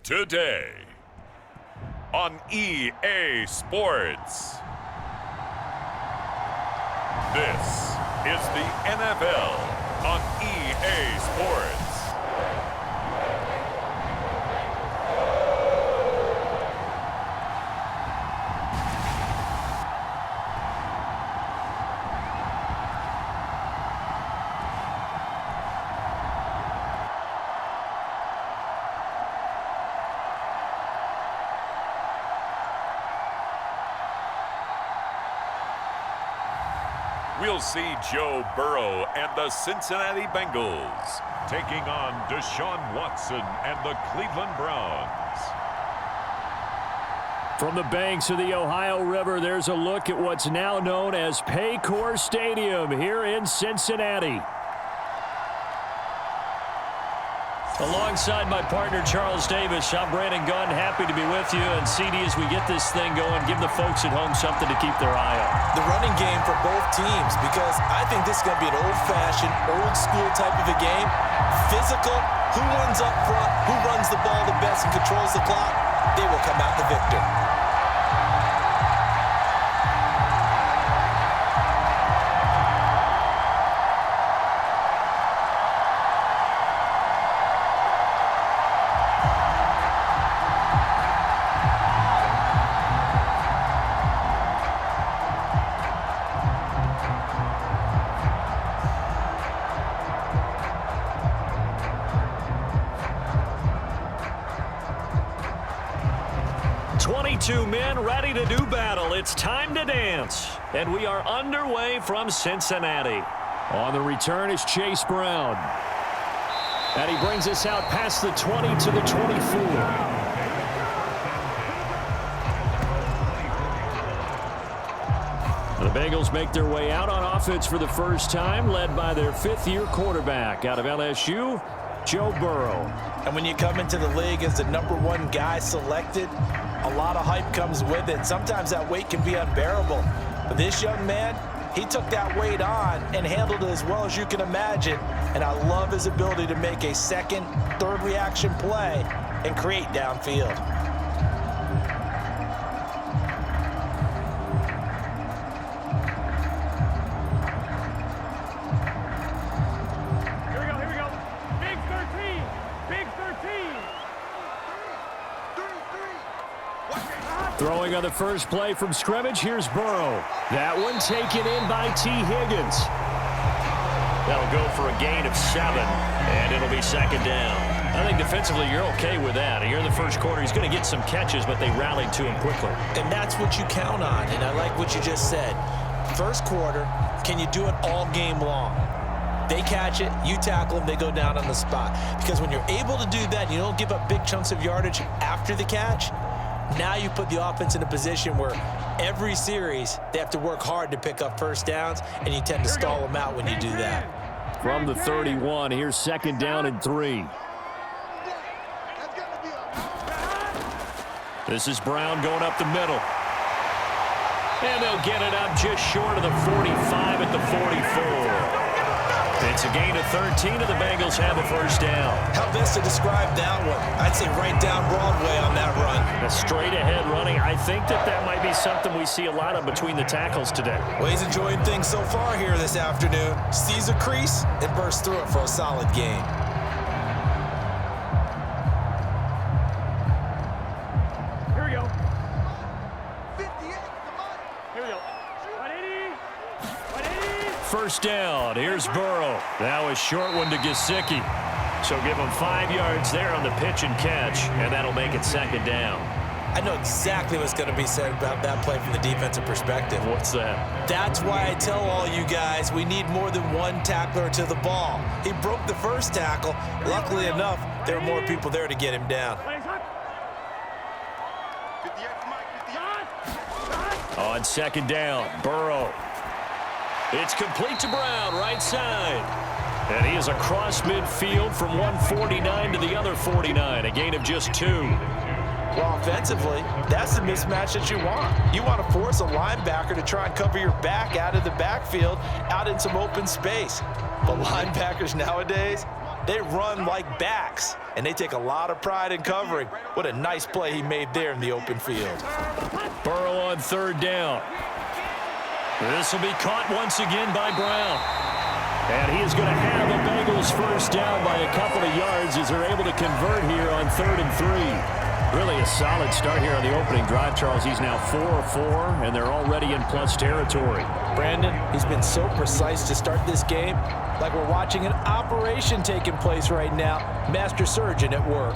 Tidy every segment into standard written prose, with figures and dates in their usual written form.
today on EA Sports. This is the NFL on EA Sports. We'll see Joe Burrow and the Cincinnati Bengals taking on Deshaun Watson and the Cleveland Browns. From the banks of the Ohio River, there's a look at what's now known as Paycor Stadium here in Cincinnati. Alongside my partner, Charles Davis, I'm Brandon Gunn, happy to be with you. And CD, as we get this thing going, give the folks at home something to keep their eye on. The running game for both teams, because I think this is going to be an old-fashioned, old-school type of a game. Physical, who wins up front, who runs the ball the best and controls the clock, they will come out the victor. 22 men ready to do battle. It's time to dance. And we are underway from Cincinnati. On the return is Chase Brown. And he brings us out past the 20 to the 24. The Bengals make their way out on offense for the first time, led by their fifth-year quarterback out of LSU, Joe Burrow. And when you come into the league as the #1 guy selected, a lot of hype comes with it. Sometimes that weight can be unbearable. But this young man, he took that weight on and handled it as well as you can imagine. And I love his ability to make a second, third reaction play and create downfield. Throwing on the first play from scrimmage, here's Burrow. That one taken in by T. Higgins. That'll go for a gain of 7, and it'll be second down. I think defensively you're okay with that. Here in the first quarter, he's going to get some catches, but they rallied to him quickly. And that's what you count on, and I like what you just said. First quarter, can you do it all game long? They catch it, you tackle them, they go down on the spot. Because when you're able to do that, you don't give up big chunks of yardage after the catch. Now you put the offense in a position where every series they have to work hard to pick up first downs, and you tend to stall them out when you do that. From the 31, here's second down and 3. This is Brown going up the middle. And they'll get it up just short of the 45 at the 44. It's a gain of 13, and the Bengals have a first down. How best to describe that one? I'd say right down Broadway on that run. A straight-ahead running. I think that might be something we see a lot of between the tackles today. Well, he's enjoying things so far here this afternoon. Sees a crease and bursts through it for a solid gain. Here we go. 58, come on. Here we go. 180. 180. First down. Here's Burrow. That was short one to Gesicki. So give him 5 yards there on the pitch and catch, and that'll make it second down. I know exactly what's going to be said about that play from the defensive perspective. What's that? That's why I tell all you guys we need more than one tackler to the ball. He broke the first tackle. Luckily enough, there were more people there to get him down. On second down, Burrow. It's complete to Brown, right side. And he is across midfield from 149 to the other 49, a gain of just 2. Well, offensively, that's the mismatch that you want. You want to force a linebacker to try and cover your back out of the backfield, out in some open space. But linebackers nowadays, They run like backs, and they take a lot of pride in covering. What a nice play he made there in the open field. Burrow on third down. This will be caught once again by Brown. And he is going to have the Bengals first down by a couple of yards as they're able to convert here on 3rd and 3. Really a solid start here on the opening drive, Charles. He's now 4 of 4, and they're already in plus territory. Brandon, he's been so precise to start this game, like we're watching an operation taking place right now. Master surgeon at work.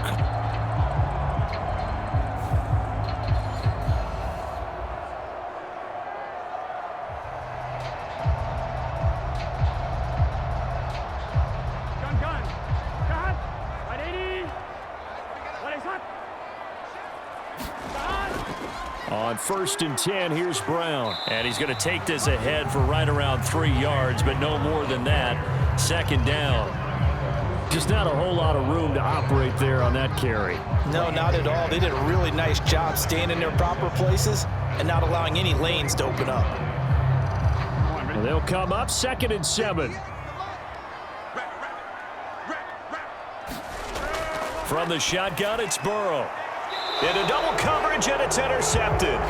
On 1st and 10, here's Brown. And he's going to take this ahead for right around 3 yards, but no more than that. 2nd down. Just not a whole lot of room to operate there on that carry. No, not at all. They did a really nice job staying in their proper places and not allowing any lanes to open up. And they'll come up 2nd and 7. From the shotgun, it's Burrow. Into double coverage, and it's intercepted.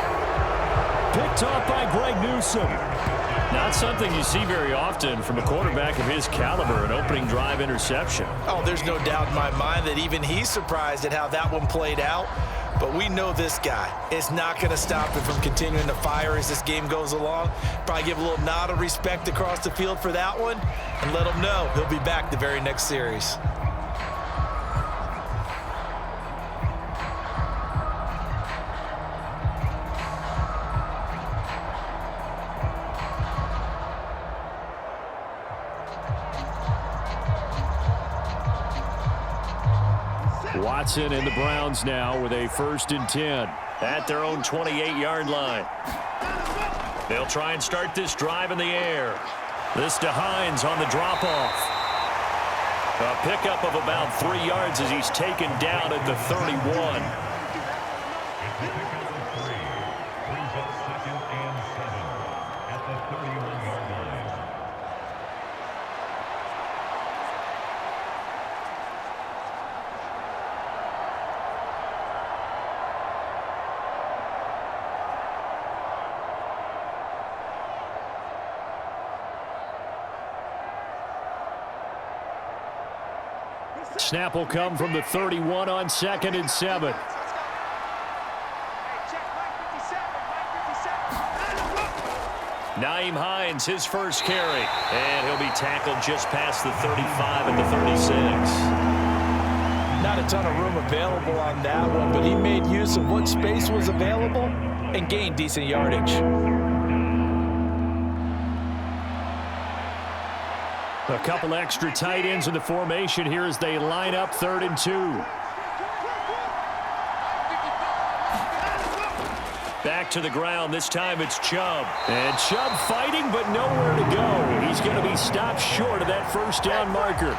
Picked off by Greg Newsome. Not something you see very often from a quarterback of his caliber, an opening drive interception. Oh, there's no doubt in my mind that even he's surprised at how that one played out. But we know this guy is not going to stop him from continuing to fire as this game goes along. Probably give a little nod of respect across the field for that one and let him know he'll be back the very next series. Watson and the Browns now with a 1st and 10 at their own 28-yard line. They'll try and start this drive in the air. This to Hines on the drop-off. A pickup of about 3 yards as he's taken down at the 31. Snap will come from the 31 on 2nd and 7. Nyheim Hines, his first carry. And he'll be tackled just past the 35 at the 36. Not a ton of room available on that one, but he made use of what space was available and gained decent yardage. A couple extra tight ends in the formation here as they line up 3rd and 2. Back to the ground. This time it's Chubb. And Chubb fighting, but nowhere to go. He's going to be stopped short of that 1st down marker.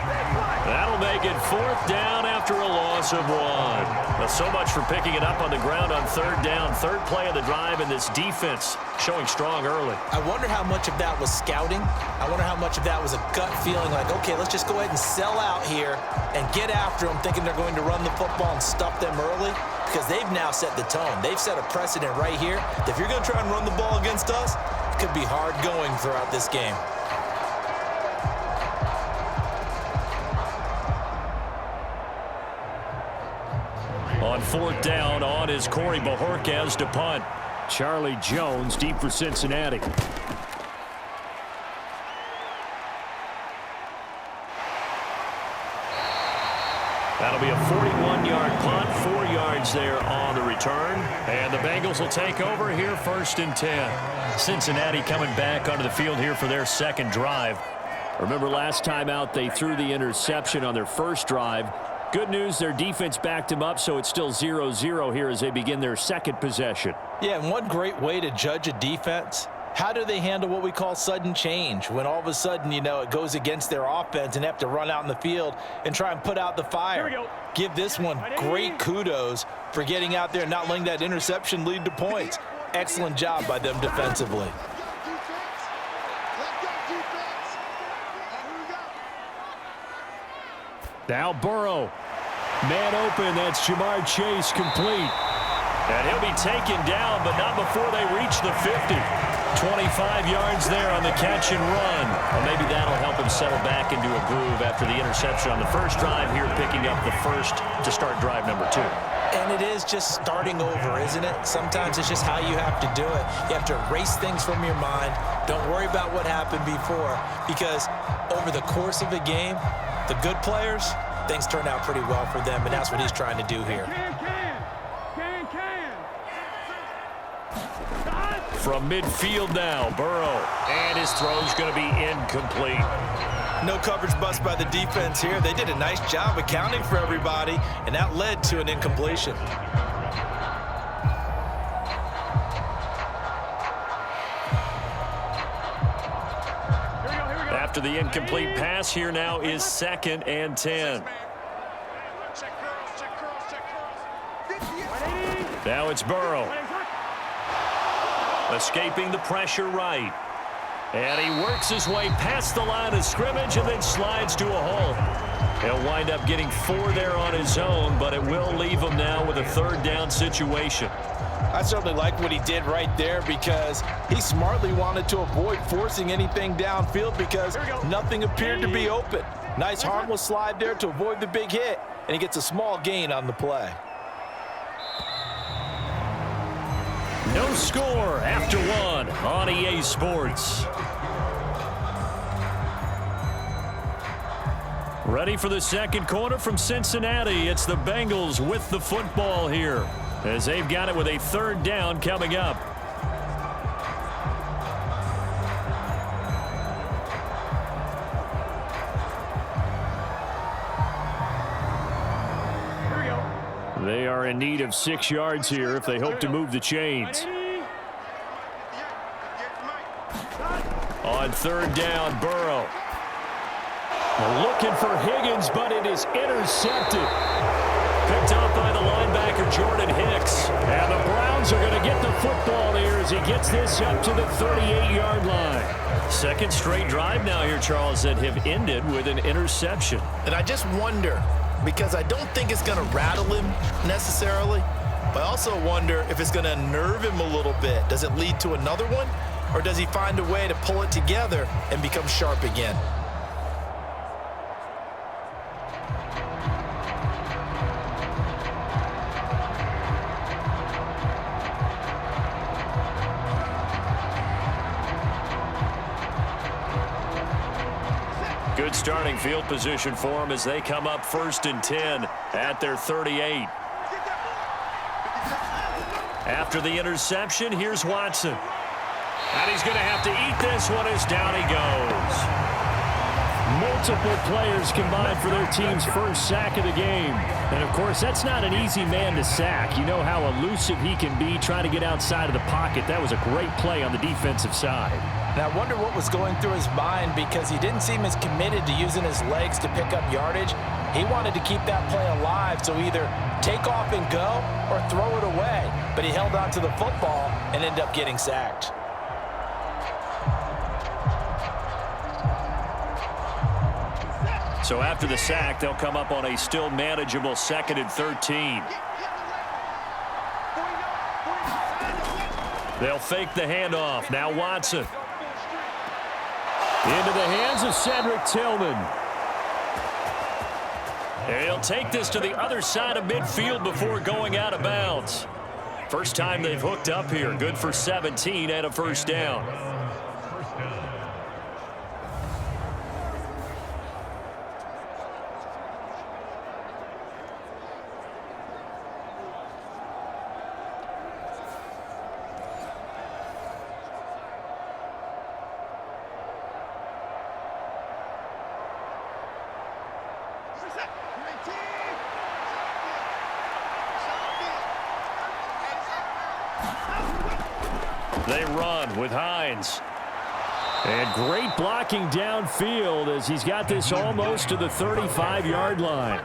That'll make it 4th down after a loss of 1. Well, so much for picking it up on the ground on 3rd down. 3rd play of the drive, and this defense showing strong early. I wonder how much of that was scouting. I wonder how much of that was a gut feeling like, okay, let's just go ahead and sell out here and get after them, thinking they're going to run the football and stuff them early, because they've now set the tone. They've set a precedent right here that if you're going to try and run the ball against us, it could be hard going throughout this game. On 4th down, on is Corey Bajorquez to punt. Charlie Jones deep for Cincinnati. That'll be a 41-yard punt, 4 yards there on the return. And the Bengals will take over here 1st and 10. Cincinnati coming back onto the field here for their 2nd drive. Remember last time out they threw the interception on their 1st drive. Good news, their defense backed him up, so it's still 0-0 here as they begin their 2nd possession. Yeah, and one great way to judge a defense, how do they handle what we call sudden change? When all of a sudden, you know, it goes against their offense and they have to run out in the field and try and put out the fire. Here we go. Give this one great kudos for getting out there and not letting that interception lead to points. Excellent job by them defensively. Now Burrow. Man open, that's Jamar Chase complete. And he'll be taken down, but not before they reach the 50. 25 yards there on the catch and run. Well, maybe that'll help him settle back into a groove after the interception on the first drive here, picking up the first to start drive number 2. And it is just starting over, isn't it? Sometimes it's just how you have to do it. You have to erase things from your mind. Don't worry about what happened before, because over the course of a game, the good players, things turn out pretty well for them, and that's what he's trying to do here. From midfield now, Burrow. And his throw's going to be incomplete. No coverage bust by the defense here. They did a nice job accounting for everybody, and that led to an incompletion. After the incomplete pass, here now is 2nd and 10. Now it's Burrow. Escaping the pressure right. And he works his way past the line of scrimmage and then slides to a hole. He'll wind up getting 4 there on his own, but it will leave him now with a 3rd down situation. I certainly like what he did right there, because he smartly wanted to avoid forcing anything downfield because nothing appeared to be open. Nice harmless slide there to avoid the big hit, and he gets a small gain on the play. No score after 1 on EA Sports. Ready for the second quarter from Cincinnati. It's the Bengals with the football here, as they've got it with a 3rd down coming up. They are in need of 6 yards here if they hope to move the chains. On 3rd down, Burrow. They're looking for Higgins, but it is intercepted. Picked up by the linebacker, Jordan Hicks. And the Browns are going to get the football here as he gets this up to the 38-yard line. Second straight drive now here, Charles, that have ended with an interception. And I just wonder, because I don't think it's going to rattle him necessarily, but I also wonder if it's going to unnerve him a little bit. Does it lead to another one, or does he find a way to pull it together and become sharp again? Good starting field position for them as they come up 1st and 10 at their 38. After the interception, here's Watson. And he's going to have to eat this one as down he goes. Multiple players combined for their team's first sack of the game. And, of course, that's not an easy man to sack. You know how elusive he can be trying to get outside of the pocket. That was a great play on the defensive side. And I wonder what was going through his mind, because he didn't seem as committed to using his legs to pick up yardage. He wanted to keep that play alive, so either take off and go or throw it away. But he held on to the football and ended up getting sacked. So after the sack, they'll come up on a still manageable 2nd and 13. They'll fake the handoff. Now Watson. Into the hands of Cedric Tillman. He'll take this to the other side of midfield before going out of bounds. First time they've hooked up here. Good for 17 and a 1st down. They run with Hines. And great blocking downfield as he's got this almost to the 35-yard line.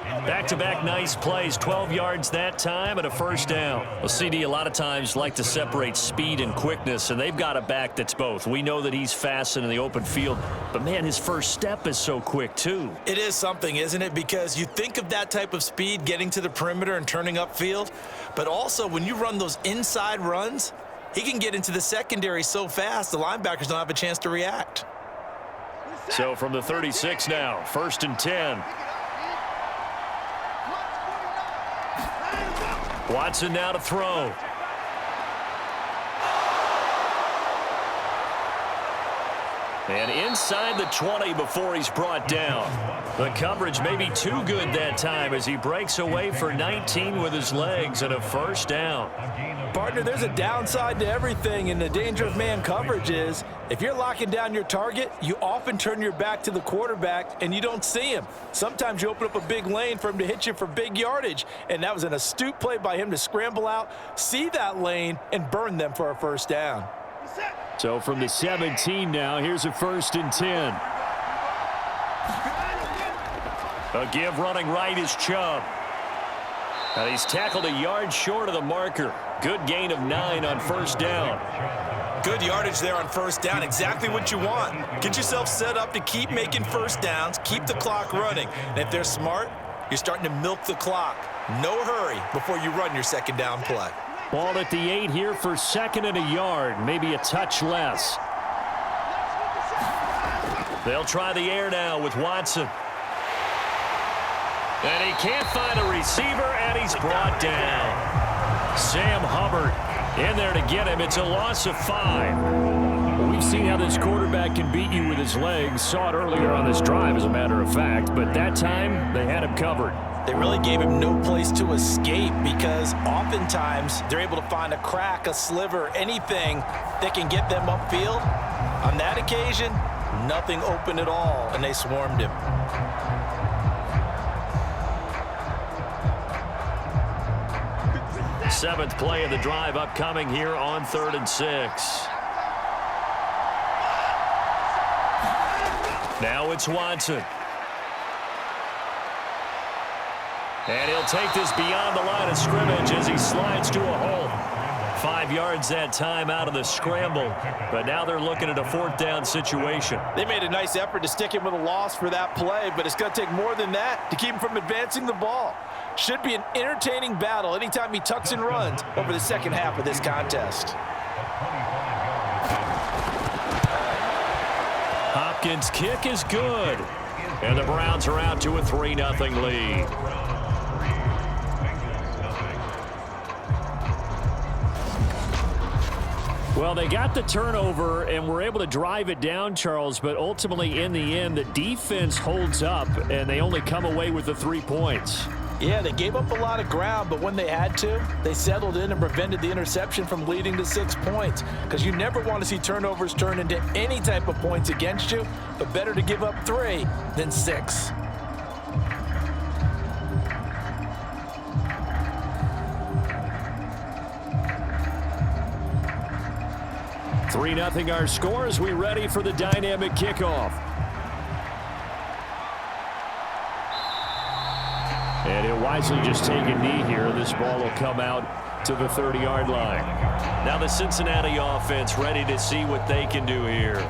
Back-to-back nice plays, 12 yards that time and a first down. Well, CD a lot of times like to separate speed and quickness, and they've got a back that's both. We know that he's fast in the open field, but, man, his first step is so quick, too. It is something, isn't it? Because you think of that type of speed getting to the perimeter and turning upfield, but also when you run those inside runs, he can get into the secondary so fast the linebackers don't have a chance to react. So from the 36 now, 1st and 10. Watson now to throw. And inside the 20 before he's brought down. The coverage may be too good that time as he breaks away for 19 with his legs and a first down. Partner, there's a downside to everything, and the danger of man coverage is if you're locking down your target, you often turn your back to the quarterback and you don't see him. Sometimes you open up a big lane for him to hit you for big yardage, and that was an astute play by him to scramble out, see that lane, and burn them for a first down. So from the 17 now, here's a 1st and 10. A give running right is Chubb. And he's tackled a yard short of the marker. Good gain of 9 on first down. Good yardage there on first down. Exactly what you want. Get yourself set up to keep making first downs, keep the clock running. And if they're smart, you're starting to milk the clock. No hurry before you run your second down play. Ball at the 8 here for 2nd and a yard, maybe a touch less. They'll try the air now with Watson. And he can't find a receiver, and he's brought down. Sam Hubbard in there to get him. It's a loss of 5. Well, we've seen how this quarterback can beat you with his legs. Saw it earlier on this drive, as a matter of fact. But that time, they had him covered. They really gave him no place to escape because oftentimes they're able to find a crack, a sliver, anything that can get them upfield. On that occasion, nothing open at all, and they swarmed him. Seventh play of the drive upcoming here on 3rd and 6. Now it's Watson. And he'll take this beyond the line of scrimmage as he slides to a hole. 5 yards that time out of the scramble. But now they're looking at a 4th down situation. They made a nice effort to stick him with a loss for that play, but it's going to take more than that to keep him from advancing the ball. Should be an entertaining battle anytime he tucks and runs over the second half of this contest. Hopkins' kick is good. And the Browns are out to a 3-0 lead. Well, they got the turnover and were able to drive it down, Charles, but ultimately in the end, the defense holds up and they only come away with the 3 points. Yeah, they gave up a lot of ground, but when they had to, they settled in and prevented the interception from leading to 6 points. Because you never want to see turnovers turn into any type of points against you, but better to give up 3 than 6. 3-0 our score as we ready for the dynamic kickoff. And he'll wisely just take a knee here. This ball will come out to the 30-yard line. Now the Cincinnati offense ready to see what they can do here.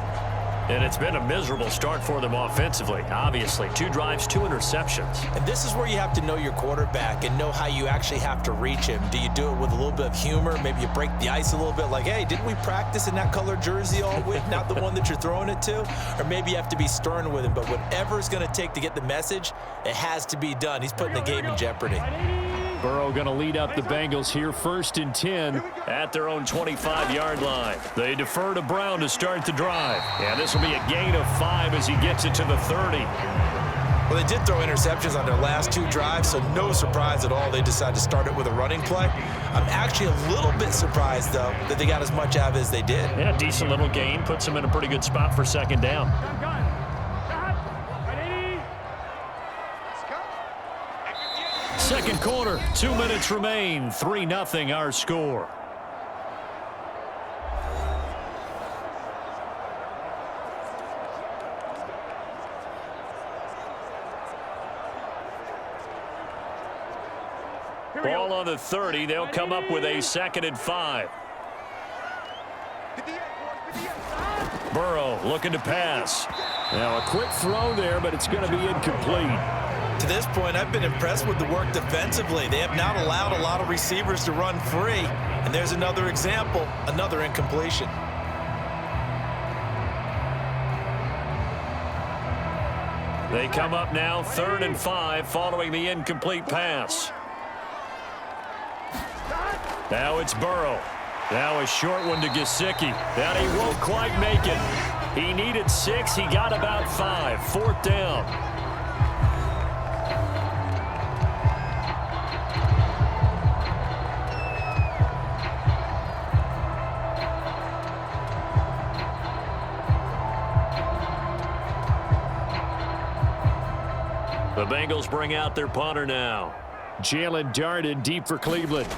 And it's been a miserable start for them offensively, obviously. 2 drives, 2 interceptions. And this is where you have to know your quarterback and know how you actually have to reach him. Do you do it with a little bit of humor? Maybe you break the ice a little bit like, hey, didn't we practice in that colored jersey all week? Not the one that you're throwing it to? Or maybe you have to be stern with him. But whatever it's going to take to get the message, it has to be done. He's putting the game in jeopardy. Burrow going to lead up the Bengals here 1st and 10 at their own 25-yard line. They defer to Brown to start the drive. And this will be a gain of 5 as he gets it to the 30. Well, they did throw interceptions on their last 2 drives, so no surprise at all they decided to start it with a running play. I'm actually a little bit surprised, though, that they got as much out of it as they did. Yeah, decent little gain. Puts them in a pretty good spot for 2nd down. Second quarter, 2 minutes remain. 3-0 our score. Ball on the 30. They'll come up with a 2nd and 5. Burrow looking to pass. Now a quick throw there, but it's going to be incomplete. To this point, I've been impressed with the work defensively. They have not allowed a lot of receivers to run free. And there's another example, another incompletion. They come up now 3rd and 5 following the incomplete pass. Now it's Burrow. Now a short one to Gesicki. That he won't quite make it. He needed 6. He got about 5. 4th down. The Bengals bring out their punter now. Jalen Darden deep for Cleveland.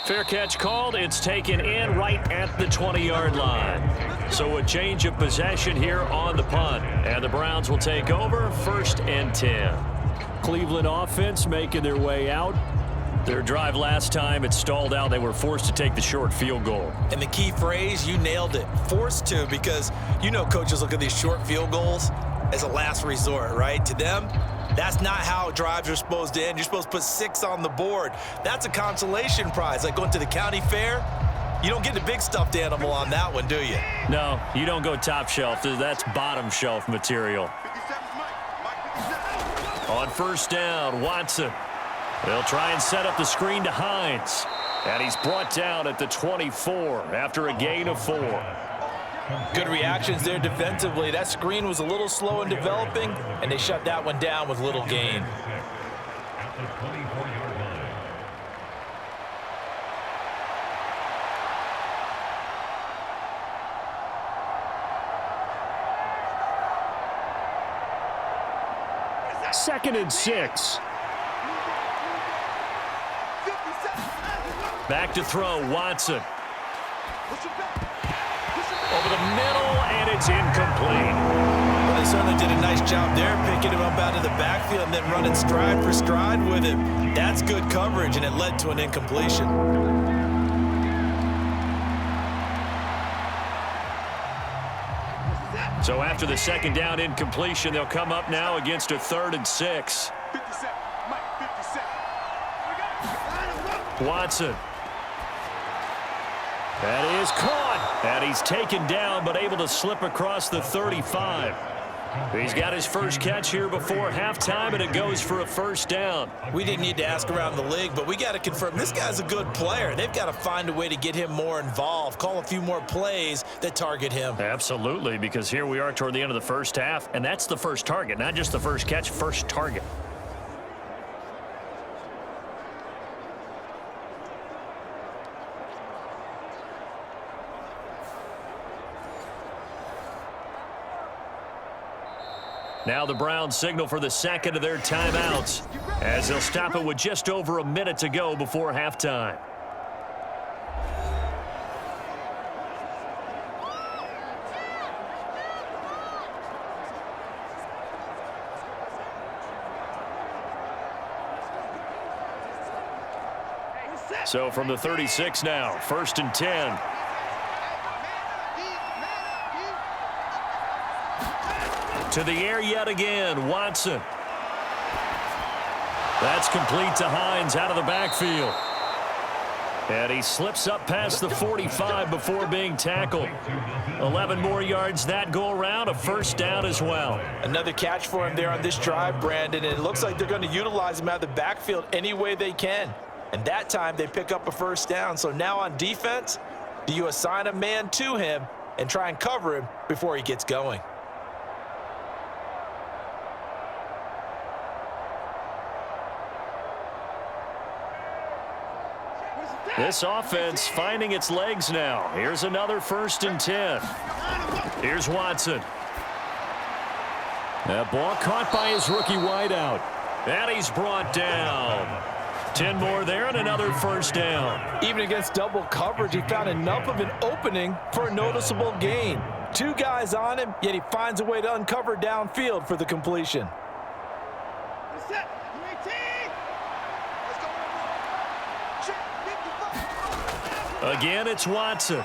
Fair catch called. It's taken in right at the 20-yard line. So a change of possession here on the punt. And the Browns will take over 1st and 10. Cleveland offense making their way out. Their drive last time, it stalled out. They were forced to take the short field goal. And the key phrase, you nailed it. Forced to, because you know coaches look at these short field goals as a last resort, right? To them, that's not how drives are supposed to end. You're supposed to put 6 on the board. That's a consolation prize. Like going to the county fair, you don't get the big stuffed animal on that one, do you? No, you don't go top shelf. That's bottom shelf material. On 1st down, Watson. They'll try and set up the screen to Hines. And he's brought down at the 24 after a gain of 4. Good reactions there defensively. That screen was a little slow in developing, and they shut that one down with little gain. At the 24-yard line. Second and 6. Back to throw, Watson. Over the middle, and it's incomplete. Well, they certainly did a nice job there, picking him up out of the backfield and then running stride for stride with him. That's good coverage, and it led to an incompletion. So after the 2nd down incompletion, they'll come up now against a 3rd and 6. Watson. That is caught. And he's taken down, but able to slip across the 35. He's got his first catch here before halftime, and it goes for a 1st down. We didn't need to ask around the league, but we got to confirm this guy's a good player. They've got to find a way to get him more involved, call a few more plays that target him. Absolutely, because here we are toward the end of the 1st half, and that's the first target, not just the first catch, first target. Now the Browns signal for the 2nd of their timeouts as they'll stop it with just over a minute to go before halftime. So from the 36 now, 1st and 10. To the air yet again, Watson. That's complete to Hines out of the backfield. And he slips up past the 45 before being tackled. 11 more yards that go around, a 1st down as well. Another catch for him there on this drive, Brandon, and it looks like they're going to utilize him out of the backfield any way they can. And that time they pick up a 1st down. So now on defense, do you assign a man to him and try and cover him before he gets going? This offense finding its legs now. Here's another 1st and 10. Here's Watson. That ball caught by his rookie wideout. And he's brought down. 10 more there and another 1st down. Even against double coverage, he found enough of an opening for a noticeable gain. Two guys on him, yet he finds a way to uncover downfield for the completion. Set. Again, it's Watson. The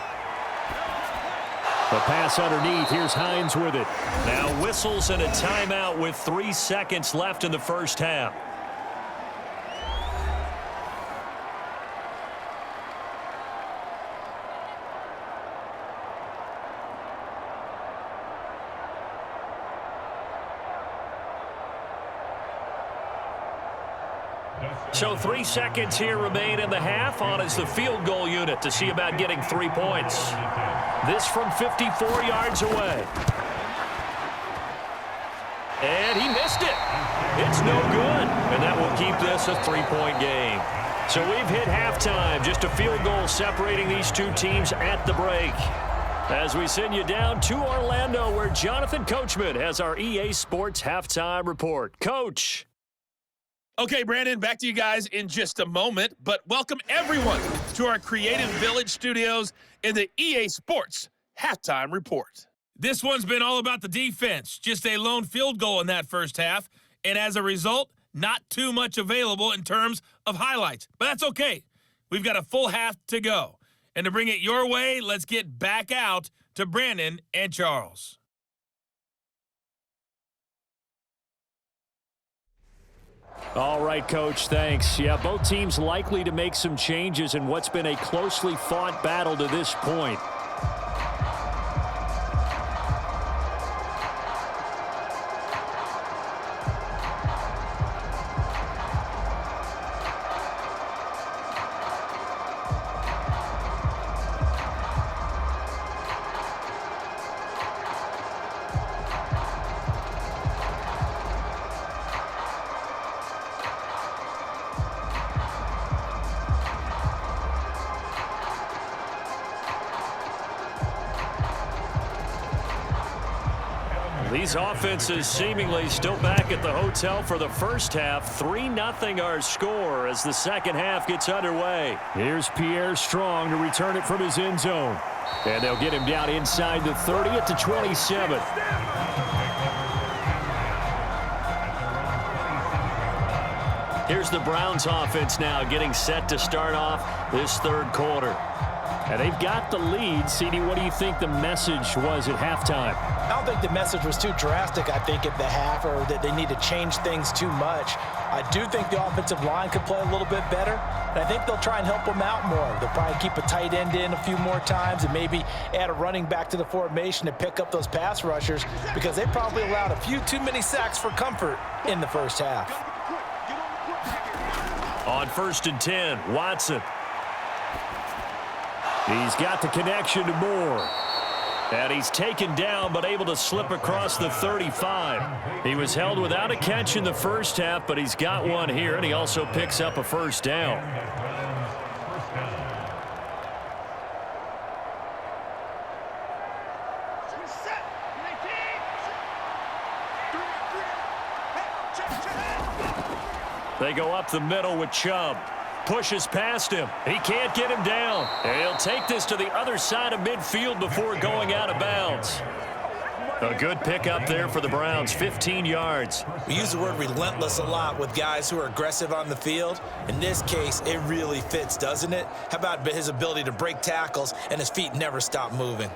pass underneath. Here's Hines with it. Now whistles and a timeout with 3 seconds left in the first half. So 3 seconds here remain in the half. On is the field goal unit to see about getting 3 points. This from 54 yards away. And he missed it. It's no good. And that will keep this a 3-point game. So we've hit halftime. Just a field goal separating these two teams at the break. As we send you down to Orlando, where Jonathan Coachman has our EA Sports halftime report. Coach. Okay, Brandon, back to you guys in just a moment, but welcome everyone to our Creative Village studios in the EA Sports Halftime Report. This one's been all about the defense, just a lone field goal in that first half, and as a result, not too much available in terms of highlights, but that's okay. We've got a full half to go, and to bring it your way, let's get back out to Brandon and Charles. All right, Coach, thanks. Yeah, both teams likely to make some changes in what's been a closely fought battle to this point. These offenses seemingly still back at the hotel for the first half. 3-0 our score as the second half gets underway. Here's Pierre Strong to return it from his end zone. And they'll get him down inside the 30 at the 27. Here's the Browns offense now getting set to start off this third quarter. And they've got the lead. CD, what do you think the message was at halftime? I don't think the message was too drastic, I think, at the half, or that they need to change things too much. I do think the offensive line could play a little bit better, and I think they'll try and help them out more. They'll probably keep a tight end in a few more times and maybe add a running back to the formation to pick up those pass rushers, because they probably allowed a few too many sacks for comfort in the first half. On 1st and 10, Watson. He's got the connection to Moore. And he's taken down but able to slip across the 35. He was held without a catch in the first half, but he's got one here, and he also picks up a first down. They go up the middle with Chubb. Pushes past him. He can't get him down. And he'll take this to the other side of midfield before going out of bounds. A good pickup there for the Browns, 15 yards. We use the word relentless a lot with guys who are aggressive on the field. In this case, it really fits, doesn't it? How about his ability to break tackles and his feet never stop moving?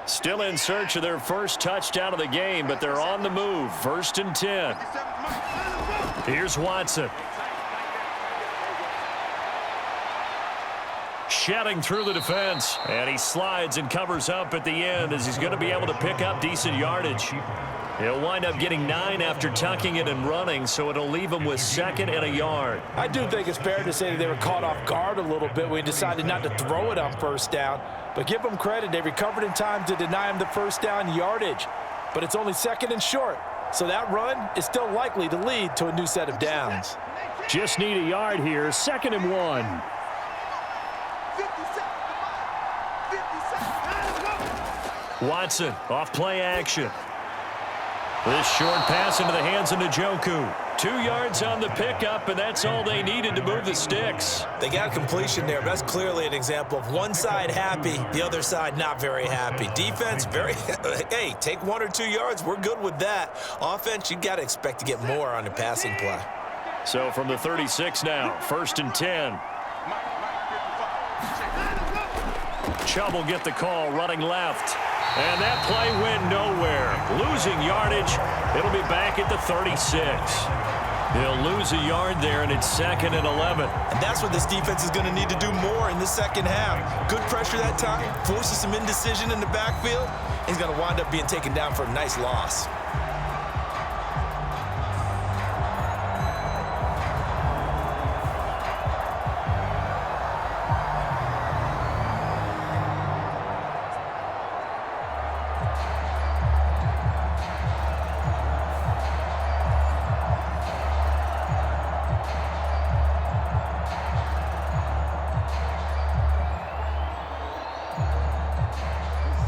Still in search of their first touchdown of the game, but they're on the move. 1st and 10. Here's Watson. Shedding through the defense. And he slides and covers up at the end as he's going to be able to pick up decent yardage. He'll wind up getting 9 after tucking it and running, so it'll leave him with 2nd and a yard. I do think it's fair to say that they were caught off guard a little bit when he decided not to throw it on first down. But give them credit, they recovered in time to deny him the first down yardage. But it's only 2nd and short, so that run is still likely to lead to a new set of downs. Just need a yard here, 2nd and 1. Watson off play action. This short pass into the hands of Njoku. 2 yards on the pickup, and that's all they needed to move the sticks. They got a completion there, but that's clearly an example of one side happy, the other side not very happy. Defense, hey, take 1 or 2 yards. We're good with that. Offense, you got to expect to get more on the passing play. So from the 36 now, 1st and 10. Chubb will get the call running left. And that play went nowhere. Losing yardage. It'll be back at the 36. They'll lose a yard there, and it's 2nd and 11. And that's what this defense is going to need to do more in the second half. Good pressure that time. Forces some indecision in the backfield. He's going to wind up being taken down for a nice loss.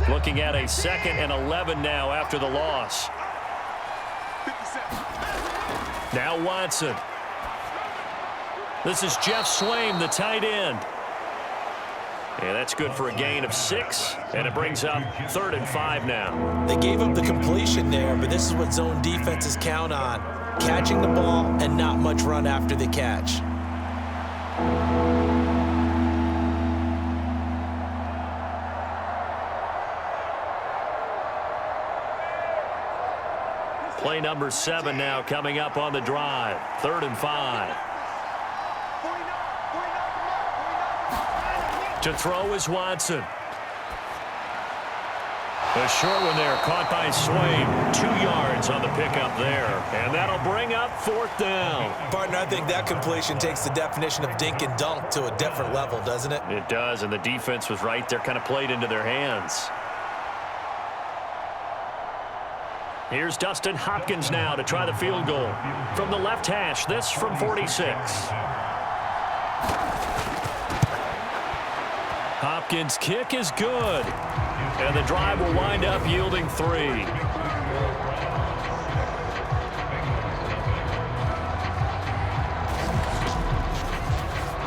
Looking at a 2nd and 11 now after the loss. Now Watson. This is Jeff Swaim, the tight end. Yeah, that's good for a gain of 6, and it brings up 3rd and 5 now. They gave up the completion there, but this is what zone defenses count on. Catching the ball and not much run after the catch. Play number 7 now coming up on the drive. 3rd and 5. To throw is Watson. A short one there, caught by Swaim. 2 yards on the pickup there. And that'll bring up 4th down. Partner, I think that completion takes the definition of dink and dunk to a different level, doesn't it? It does, and the defense was right there, kind of played into their hands. Here's Dustin Hopkins now to try the field goal. From the left hash, this from 46. Hopkins' kick is good. And the drive will wind up yielding 3.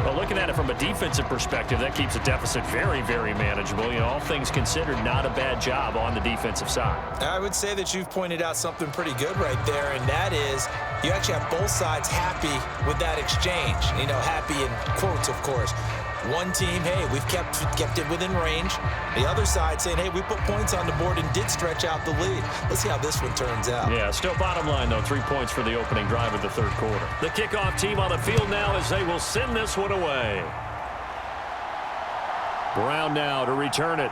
Well, looking at it from a defensive perspective, that keeps the deficit very, very manageable. You know, all things considered, not a bad job on the defensive side. I would say that you've pointed out something pretty good right there, and that is you actually have both sides happy with that exchange. You know, happy in quotes, of course. One team, hey, we've kept it within range. The other side saying, hey, we put points on the board and did stretch out the lead. Let's see how this one turns out. Yeah, still bottom line, though, 3 points for the opening drive of the 3rd quarter. The kickoff team on the field now as they will send this one away. Brown now to return it.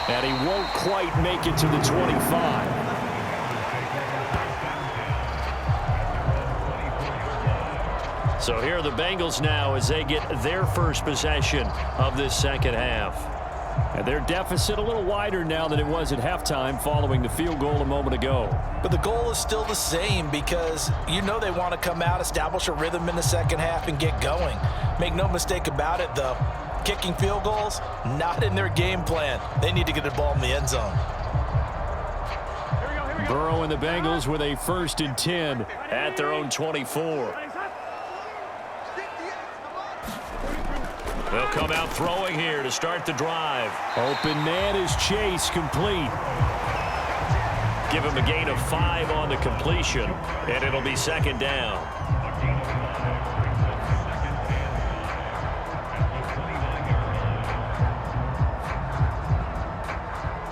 And he won't quite make it to the 25. So here are the Bengals now as they get their first possession of this second half. And their deficit a little wider now than it was at halftime following the field goal a moment ago. But the goal is still the same because you know they want to come out, establish a rhythm in the second half, and get going. Make no mistake about it, though. Kicking field goals, not in their game plan. They need to get the ball in the end zone. Burrow and the Bengals with a 1st and 10 at their own 24. They'll come out throwing here to start the drive. Open man is Chase, complete. Give him a gain of 5 on the completion, and it'll be 2nd down.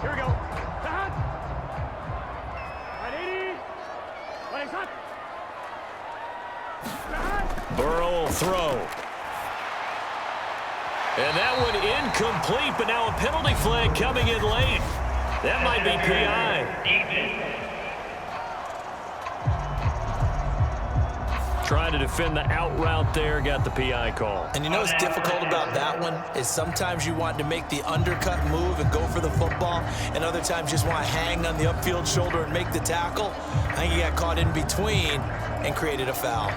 Here we go. Burrow will throw. And that one incomplete, but now a penalty flag coming in late. That might be PI. Trying to defend the out route there, got the PI call. And you know what's difficult about that one is sometimes you want to make the undercut move and go for the football, and other times you just want to hang on the upfield shoulder and make the tackle. I think he got caught in between and created a foul.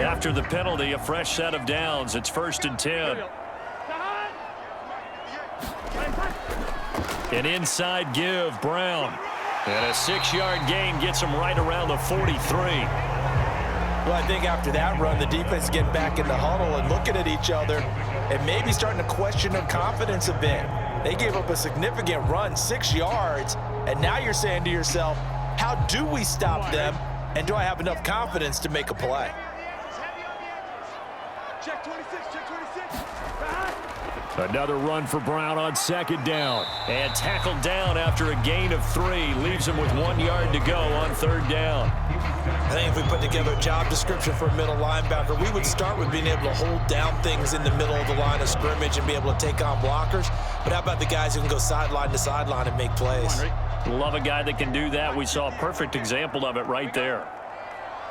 After the penalty, a fresh set of downs. It's 1st and 10. An inside give, Brown. And a 6-yard gain gets him right around the 43. Well, I think after that run, the defense is getting back in the huddle and looking at each other and maybe starting to question their confidence a bit. They gave up a significant run, 6 yards, and now you're saying to yourself, how do we stop them, and do I have enough confidence to make a play? Check 26, check 26. Another run for Brown on 2nd down. And tackled down after a gain of 3. Leaves him with 1 yard to go on 3rd down. I think if we put together a job description for a middle linebacker, we would start with being able to hold down things in the middle of the line of scrimmage and be able to take on blockers. But how about the guys who can go sideline to sideline and make plays? Love a guy that can do that. We saw a perfect example of it right there.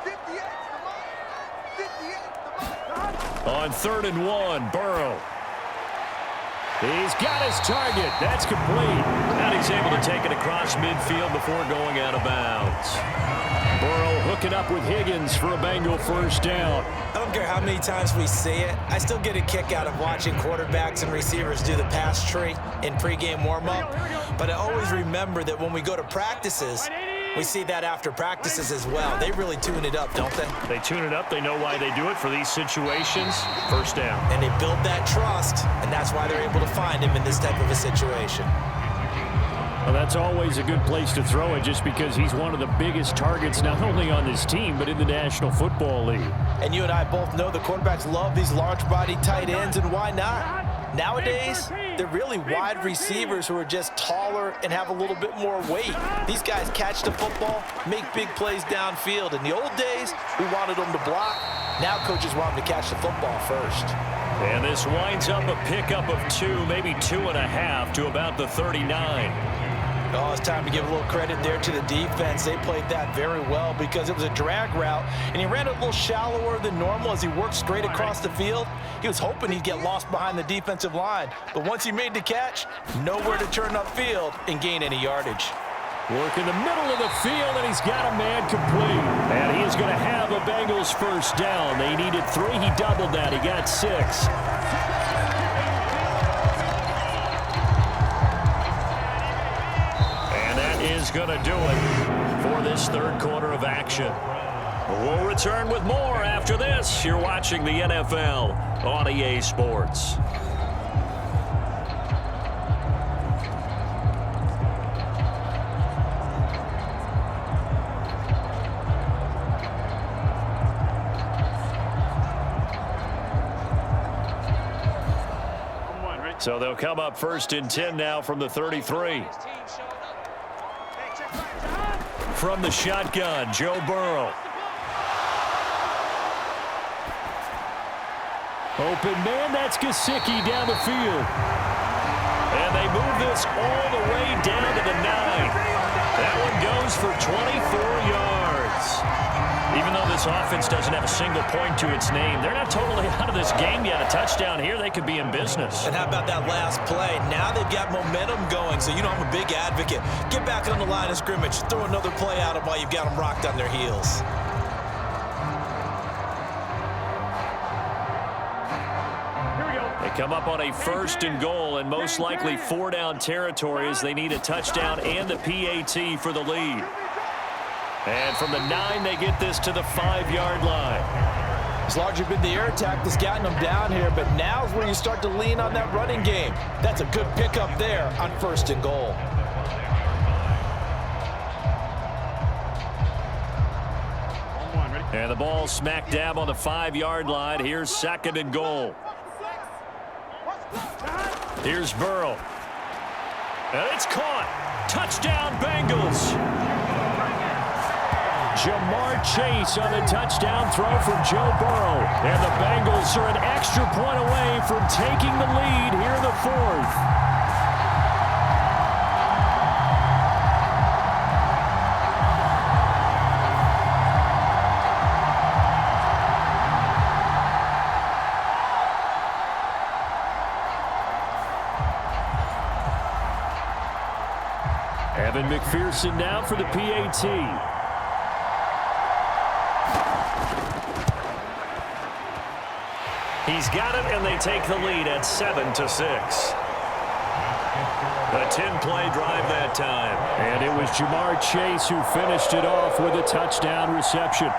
58 On 3rd and 1, Burrow. He's got his target. That's complete. And he's able to take it across midfield before going out of bounds. Burrow hooking up with Higgins for a Bengal 1st down. I don't care how many times we see it. I still get a kick out of watching quarterbacks and receivers do the pass tree in pregame warm-up. But I always remember that when we go to practices, we see that after practices as well. They really tune it up, don't they? They tune it up. They know why they do it for these situations. 1st down. And they build that trust, and that's why they're able to find him in this type of a situation. Well, that's always a good place to throw it just because he's one of the biggest targets not only on this team but in the National Football League. And you and I both know the quarterbacks love these large-body tight ends, and why not? Nowadays, they're really wide receivers who are just taller and have a little bit more weight. These guys catch the football, make big plays downfield. In the old days, we wanted them to block. Now coaches want them to catch the football first. And this winds up a pickup of 2, maybe 2.5 to about the 39. Oh, it's time to give a little credit there to the defense. They played that very well because it was a drag route, and he ran it a little shallower than normal as he worked straight across the field. He was hoping he'd get lost behind the defensive line, but once he made the catch, nowhere to turn upfield and gain any yardage. Work in the middle of the field, and he's got a man complete. And he is going to have a Bengals 1st down. They needed 3. He doubled that. He got 6. Is going to do it for this 3rd quarter of action. We'll return with more after this. You're watching the NFL on EA Sports. So they'll come up 1st and 10 now from the 33. From the shotgun, Joe Burrow. Open man, that's Gesicki down the field. And they move this all the way down to the 9. That one goes for 24 yards. Even though this offense doesn't have a single point to its name, they're not totally out of this game yet. A touchdown here, they could be in business. And how about that last play? Now they've got momentum going, so you know I'm a big advocate. Get back on the line of scrimmage. Throw another play at them while you've got them rocked on their heels. They come up on a 1st and goal, and most likely 4-down territory as they need a touchdown and the PAT for the lead. And from the 9, they get this to the 5-yard line. It's largely been the air attack that's gotten them down here, but now's where you start to lean on that running game. That's a good pickup there on 1st and goal. And the ball smack dab on the 5-yard line. Here's 2nd and goal. Here's Burrow. And it's caught. Touchdown, Bengals. Jamar Chase on the touchdown throw from Joe Burrow. And the Bengals are an extra point away from taking the lead here in the 4th. Evan McPherson now for the PAT. He's got it, and they take the lead at 7-6. The A 10-play drive that time. And it was Jamar Chase who finished it off with a touchdown reception.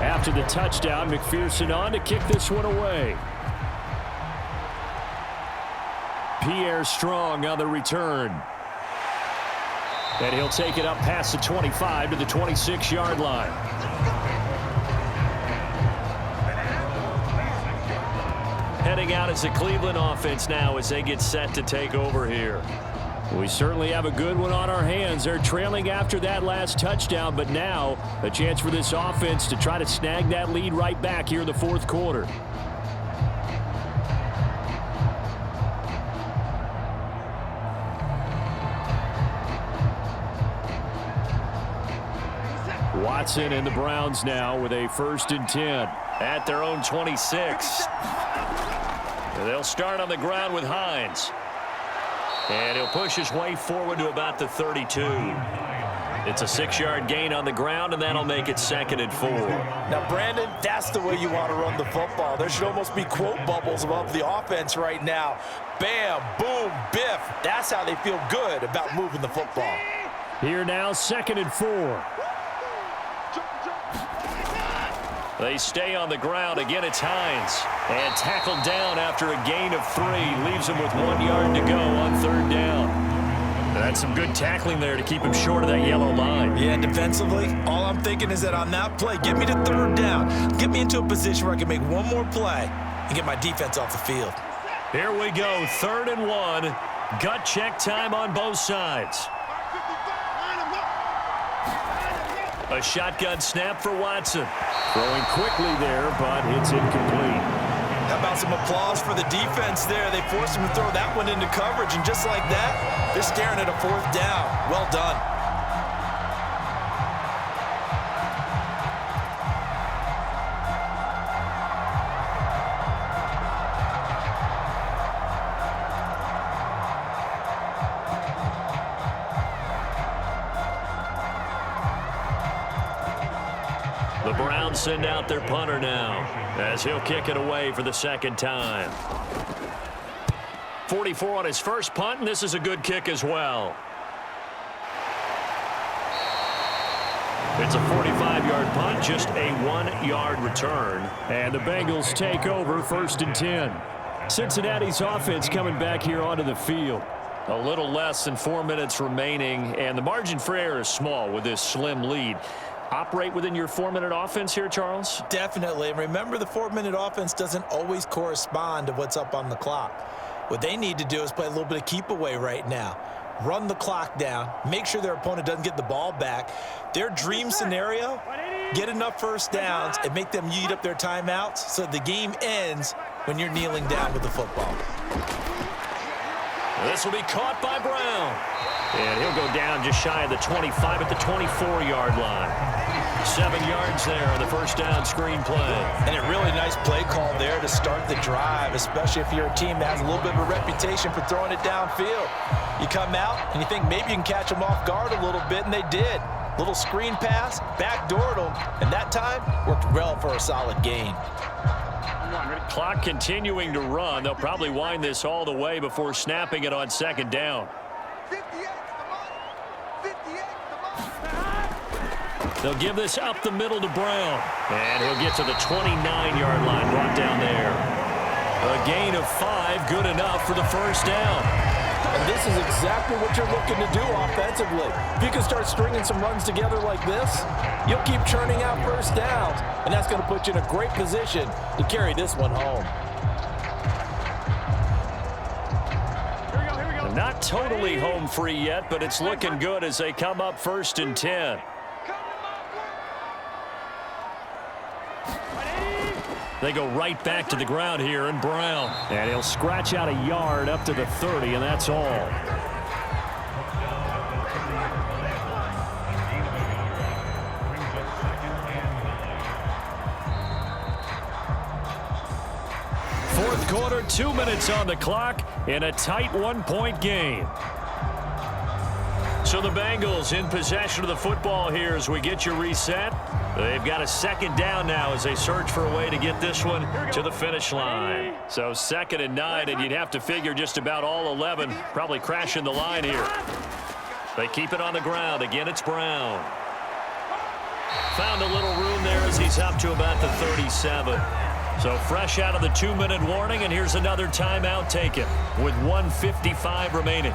After the touchdown, McPherson on to kick this one away. Pierre Strong on the return. And he'll take it up past the 25 to the 26-yard line. Heading out as the Cleveland offense now as they get set to take over here. We certainly have a good one on our hands. They're trailing after that last touchdown, but now a chance for this offense to try to snag that lead right back here in the fourth quarter. Watson and the Browns now with a 1st and 10. At their own 26. And they'll start on the ground with Hines. And he'll push his way forward to about the 32. It's a 6-yard gain on the ground, and that'll make it 2nd and 4. Now, Brandon, that's the way you want to run the football. There should almost be quote bubbles above the offense right now. Bam, boom, biff. That's how they feel good about moving the football. Here now, 2nd and 4. They stay on the ground. Again, it's Hines. And tackled down after a gain of 3. Leaves him with 1 yard to go on 3rd down. That's some good tackling there to keep him short of that yellow line. Yeah, defensively, all I'm thinking is that on that play, get me to 3rd down. Get me into a position where I can make one more play and get my defense off the field. Here we go, 3rd and 1. Gut check time on both sides. A shotgun snap for Watson. Throwing quickly there, but it's incomplete. How about some applause for the defense there? They forced him to throw that one into coverage, and just like that, they're staring at a 4th down. Well done. The Browns send out their punter now as he'll kick it away for the 2nd time. 44 on his first punt, and this is a good kick as well. It's a 45-yard punt, just a 1-yard return. And the Bengals take over 1st and 10. Cincinnati's offense coming back here onto the field. A little less than 4 minutes remaining, and the margin for error is small with this slim lead. Operate within your 4-minute offense here, Charles? Definitely. And remember, the 4-minute offense doesn't always correspond to what's up on the clock. What they need to do is play a little bit of keep away right now. Run the clock down. Make sure their opponent doesn't get the ball back. Their dream scenario, get enough 1st downs and make them eat up their timeouts so the game ends when you're kneeling down with the football. This will be caught by Brown. And he'll go down just shy of the 25 at the 24-yard line. 7 yards there on the 1st down screen play. And a really nice play call there to start the drive, especially if you're a team that has a little bit of a reputation for throwing it downfield. You come out and you think maybe you can catch them off guard a little bit, and they did. Little screen pass, backdoored them, and that time worked well for a solid gain. Clock continuing to run. They'll probably wind this all the way before snapping it on 2nd down. They'll give this up the middle to Brown. And he'll get to the 29-yard line, brought down there. A gain of 5, good enough for the 1st down. And this is exactly what you're looking to do offensively. If you can start stringing some runs together like this, you'll keep churning out 1st downs, and that's going to put you in a great position to carry this one home. Not totally home free yet, but it's looking good as they come up 1st and 10. They go right back to the ground here, and Brown. And he'll scratch out a yard up to the 30, and that's all. Fourth quarter, 2 minutes on the clock in a tight 1-point game. So the Bengals in possession of the football here as we get you reset. They've got a second down now as they search for a way to get this one to the finish line. So 2nd and 9, and you'd have to figure just about all 11 probably crashing the line here. They keep it on the ground. Again, it's Brown. Found a little room there as he's up to about the 37. So fresh out of the 2-minute warning, and here's another timeout taken with 1:55 remaining.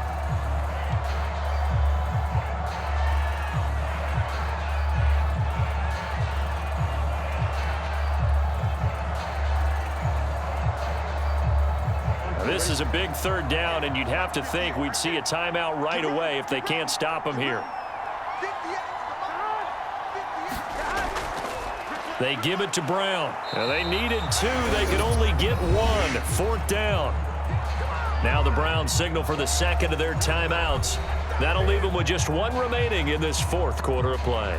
This is a big 3rd down, and you'd have to think we'd see a timeout right away if they can't stop him here. They give it to Brown. Now, they needed 2. They could only get 1. 4th down. Now the Browns signal for the 2nd of their timeouts. That'll leave them with just 1 remaining in this 4th quarter of play.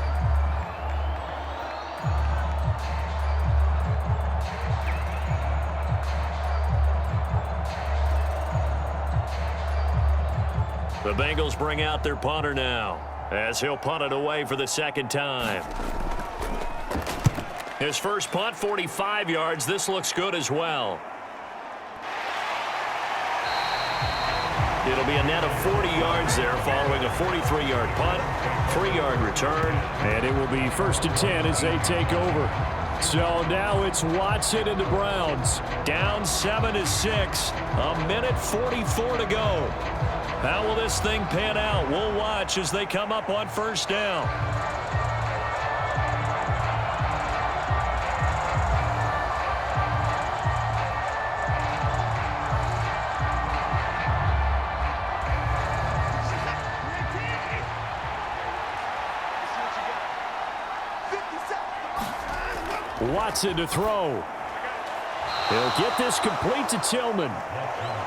The Bengals bring out their punter now as he'll punt it away for the 2nd time. His first punt, 45 yards. This looks good as well. It'll be a net of 40 yards there following a 43-yard punt, 3-yard return. And it will be 1st and 10 as they take over. So now it's Watson and the Browns. Down 7-6. A minute 44 to go. How will this thing pan out? We'll watch as they come up on 1st down. Watson to throw. He'll get this complete to Tillman.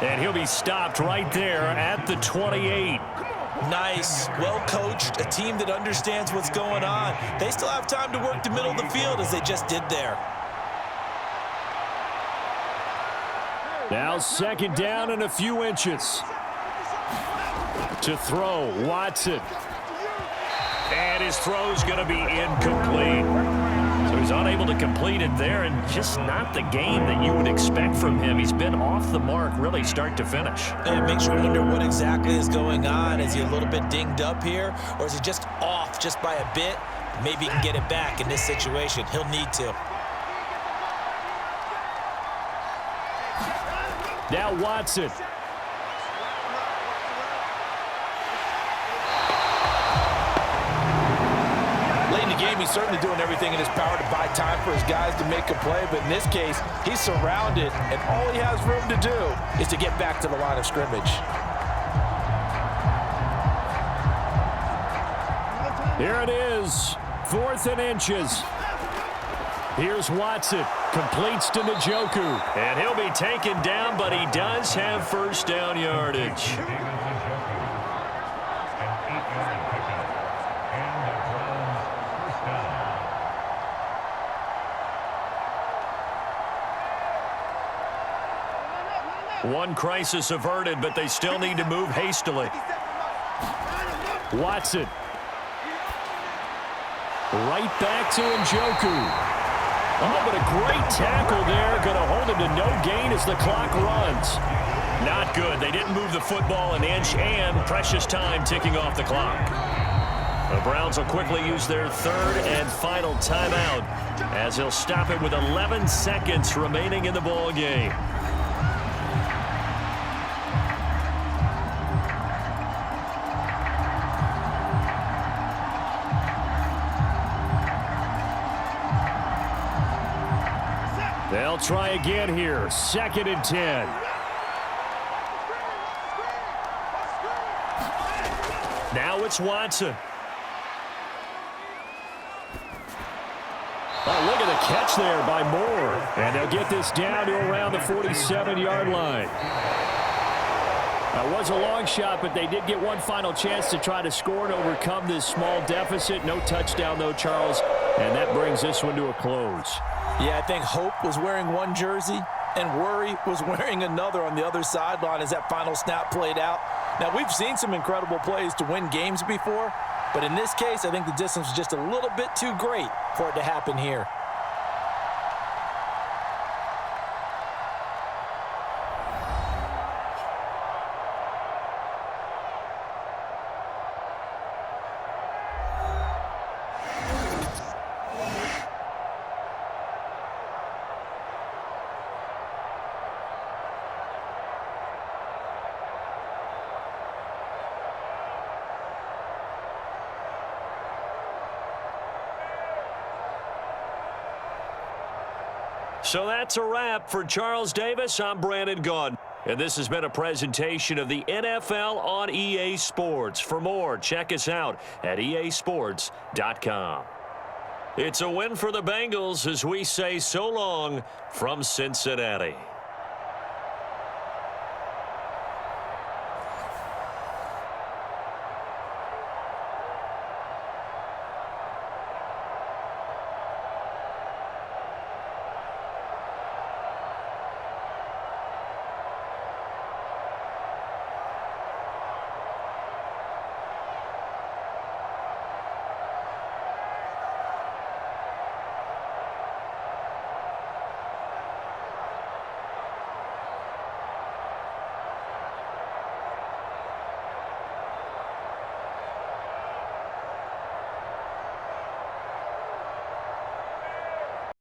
And he'll be stopped right there at the 28. Nice. Well coached. A team that understands what's going on. They still have time to work the middle of the field as they just did there. Now 2nd down and a few inches. To throw, Watson. And his throw's going to be incomplete. So he's unable to complete it there, and just not the game that you would expect from him. He's been off the mark really start to finish. And it makes you wonder what exactly is going on. Is he a little bit dinged up here, or is he just off just by a bit? Maybe he can get it back in this situation. He'll need to. Now Watson. Late in the game, he's certainly doing everything in his power to buy time for his guys to make a play, but in this case, he's surrounded, and all he has room to do is to get back to the line of scrimmage. Here it is, 4th and inches. Here's Watson, completes to Njoku. And he'll be taken down, but he does have 1st down yardage. One crisis averted, but they still need to move hastily. Watson. Right back to Njoku. Oh, but a great tackle there. Going to hold him to no gain as the clock runs. Not good. They didn't move the football an inch, and precious time ticking off the clock. The Browns will quickly use their 3rd and final timeout as they'll stop it with 11 seconds remaining in the ball game. They'll try again here. 2nd and 10. Now it's Watson. Oh, look at the catch there by Moore. And they'll get this down to around the 47-yard line. That was a long shot, but they did get one final chance to try to score and overcome this small deficit. No touchdown, though, Charles. And that brings this one to a close. Yeah, I think hope was wearing one jersey. and worry was wearing another on the other sideline as that final snap played out. Now, we've seen some incredible plays to win games before, but in this case, I think the distance was just a little bit too great for it to happen here. So that's a wrap for Charles Davis. I'm Brandon Gunn. And this has been a presentation of the NFL on EA Sports. For more, check us out at easports.com. It's a win for the Bengals as we say so long from Cincinnati.